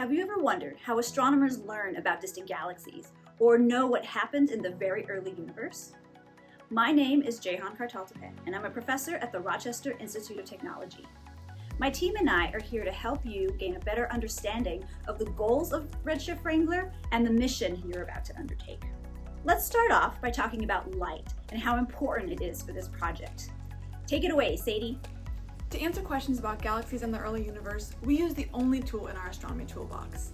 Have you ever wondered how astronomers learn about distant galaxies or know what happened in the very early universe? My name is Jehan Kartaltepe, and I'm a professor at the Rochester Institute of Technology. My team and I are here to help you gain a better understanding of the goals of Redshift Wrangler and the mission you're about to undertake. Let's start off by talking about light and how important it is for this project. Take it away, Sadie. To answer questions about galaxies in the early universe, we use the only tool in our astronomy toolbox: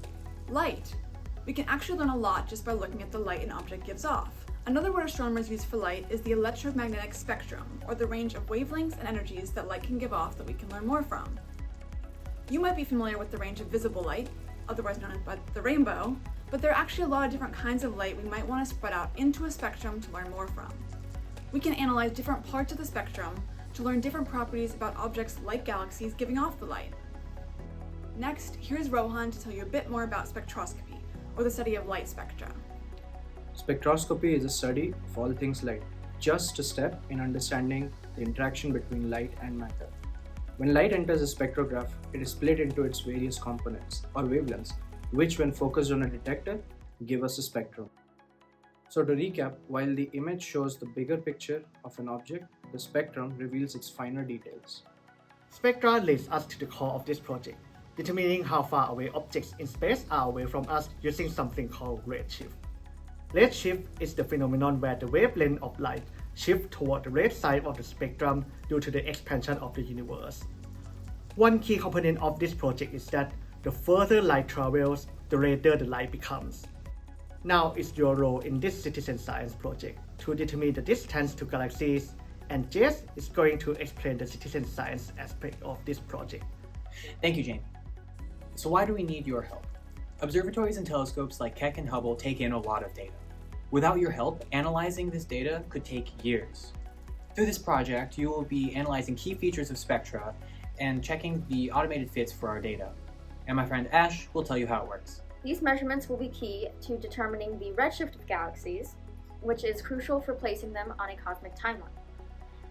light. We can actually learn a lot just by looking at the light an object gives off. Another word astronomers use for light is the electromagnetic spectrum, or the range of wavelengths and energies that light can give off that we can learn more from. You might be familiar with the range of visible light, otherwise known as the rainbow, but there are actually a lot of different kinds of light we might want to spread out into a spectrum to learn more from. We can analyze different parts of the spectrum to learn different properties about objects like galaxies giving off the light. Next, here's Rohan to tell you a bit more about spectroscopy, or the study of light spectra. Spectroscopy is a study of all things light, just a step in understanding the interaction between light and matter. When light enters a spectrograph, it is split into its various components, or wavelengths, which when focused on a detector, give us a spectrum. So to recap, while the image shows the bigger picture of an object, the spectrum reveals its finer details. Spectra leads us to the core of this project, determining how far away objects in space are away from us using something called redshift. Redshift is the phenomenon where the wavelength of light shifts toward the red side of the spectrum due to the expansion of the universe. One key component of this project is that the further light travels, the redder the light becomes. Now it's your role in this citizen science project to determine the distance to galaxies, and Jess is going to explain the citizen science aspect of this project. Thank you, Jamie. So why do we need your help? Observatories and telescopes like Keck and Hubble take in a lot of data. Without your help, analyzing this data could take years. Through this project, you will be analyzing key features of spectra and checking the automated fits for our data. And my friend Ash will tell you how it works. These measurements will be key to determining the redshift of galaxies, which is crucial for placing them on a cosmic timeline.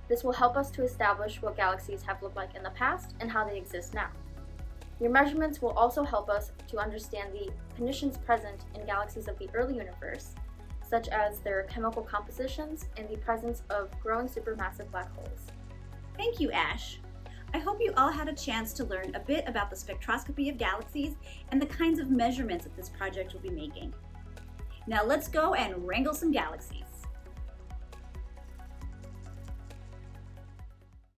This will help us to establish what galaxies have looked like in the past and how they exist now. Your measurements will also help us to understand the conditions present in galaxies of the early universe, such as their chemical compositions and the presence of growing supermassive black holes. Thank you, Ash. I hope you all had a chance to learn a bit about the spectroscopy of galaxies and the kinds of measurements that this project will be making. Now let's go and wrangle some galaxies.